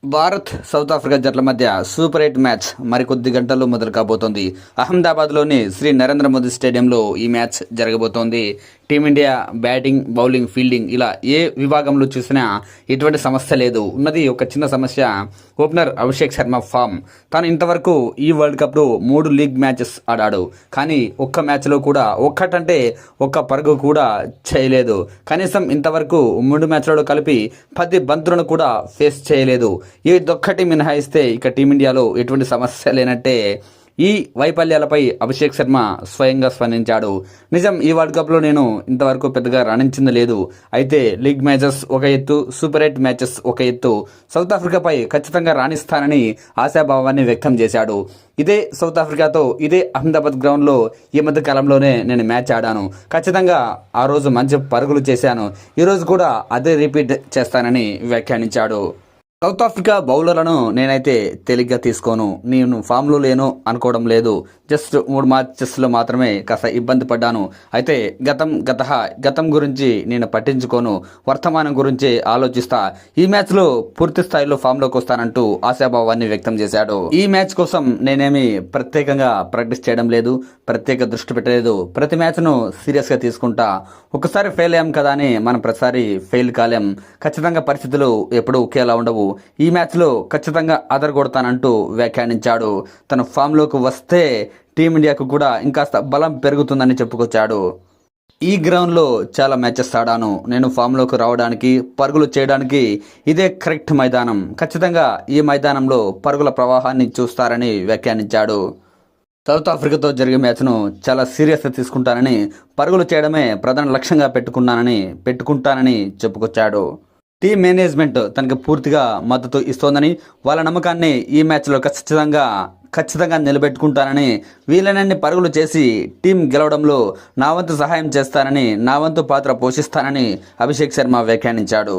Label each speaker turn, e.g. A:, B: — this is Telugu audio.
A: భారత్ సౌత్ ఆఫ్రికా జట్ల మధ్య సూపర్ 8 మ్యాచ్ మరికొద్ది గంటల్లో మొదలు కాబోతోంది. అహ్మదాబాద్లోని శ్రీ నరేంద్ర మోదీ స్టేడియంలో ఈ మ్యాచ్ జరగబోతోంది. టీమిండియా బ్యాటింగ్, బౌలింగ్, ఫీల్డింగ్ ఇలా ఏ విభాగంలో చూసినా ఎటువంటి సమస్య లేదు. ఉన్నది ఒక చిన్న సమస్య, ఓపెనర్ అభిషేక్ శర్మ ఫామ్. తాను ఇంతవరకు ఈ వరల్డ్ కప్లో 3 లీగ్ మ్యాచెస్ ఆడాడు, కానీ ఒక్క మ్యాచ్లో కూడా ఒక్కటంటే ఒక్క పరుగు కూడా చేయలేదు. కనీసం ఇంతవరకు 3 మ్యాచ్లలో కలిపి 10 బంతులను కూడా ఫేస్ చేయలేదు. ఇదొక్కటి మినహాయిస్తే ఇక టీమిండియాలో ఎటువంటి సమస్య లేనట్టే. ఈ వైఫల్యాలపై అభిషేక్ శర్మ స్వయంగా స్పందించాడు. నిజం, ఈ వరల్డ్ కప్లో నేను ఇంతవరకు పెద్దగా రాణించింది లేదు. అయితే లీగ్ మ్యాచెస్ ఒక ఎత్తు, సూపర్ 8 మ్యాచెస్ ఒక ఎత్తు. సౌత్ ఆఫ్రికాపై ఖచ్చితంగా రాణిస్తానని ఆశాభావాన్ని వ్యక్తం చేశాడు. ఇదే సౌత్ ఆఫ్రికాతో ఇదే అహ్మదాబాద్ గ్రౌండ్లో ఈ మధ్య కాలంలోనే నేను మ్యాచ్ ఆడాను. ఖచ్చితంగా ఆ రోజు మంచి పరుగులు చేశాను. ఈరోజు కూడా అదే రిపీట్ చేస్తానని వ్యాఖ్యానించాడు. సౌత్ ఆఫ్రికా బౌలర్లను నేనైతే తేలిగ్గా తీసుకోను. నేను ఫామ్లో లేను అనుకోవడం లేదు. జస్ట్ 3 మ్యాచెస్లో మాత్రమే కాస్త ఇబ్బంది పడ్డాను. అయితే గతం గురించి నేను పట్టించుకోను, వర్తమానం గురించి ఆలోచిస్తా. ఈ మ్యాచ్లో పూర్తి స్థాయిలో ఫామ్లోకి వస్తానంటూ ఆశాభావాన్ని వ్యక్తం చేశాడు. ఈ మ్యాచ్ కోసం నేనేమి ప్రత్యేకంగా ప్రాక్టీస్ చేయడం లేదు, ప్రత్యేక దృష్టి పెట్టలేదు. ప్రతి మ్యాచ్ను సీరియస్గా తీసుకుంటా. ఒకసారి ఫెయిల్ అయ్యాం కదా అని మనం ప్రతిసారి ఫెయిల్ కాలేం. ఖచ్చితంగా పరిస్థితులు ఎప్పుడూ ఒకేలా ఉండవు. ఈ మ్యాచ్లో ఖచ్చితంగా అదరగొడతానంటూ వ్యాఖ్యానించాడు. తన ఫామ్లోకి వస్తే టీమిండియాకు కూడా ఇంకాస్త బలం పెరుగుతుందని చెప్పుకొచ్చాడు. ఈ గ్రౌండ్లో చాలా మ్యాచెస్ ఆడాను. నేను ఫామ్లోకి రావడానికి, పరుగులు చేయడానికి ఇదే కరెక్ట్ మైదానం. ఖచ్చితంగా ఈ మైదానంలో పరుగుల ప్రవాహాన్ని చూస్తారని వ్యాఖ్యానించాడు. సౌత్ ఆఫ్రికాతో జరిగే మ్యాచ్ను చాలా సీరియస్గా తీసుకుంటానని, పరుగులు చేయడమే ప్రధాన లక్ష్యంగా పెట్టుకుంటానని చెప్పుకొచ్చాడు. టీం మేనేజ్మెంట్ తనకు పూర్తిగా మద్దతు ఇస్తోందని, వాళ్ళ నమ్మకాన్ని ఈ మ్యాచ్లో ఖచ్చితంగా నిలబెట్టుకుంటానని, వీలైనన్ని పరుగులు చేసి టీం గెలవడంలో నా వంతు సహాయం చేస్తానని, నా వంతు పాత్ర పోషిస్తానని అభిషేక్ శర్మ వ్యాఖ్యానించాడు.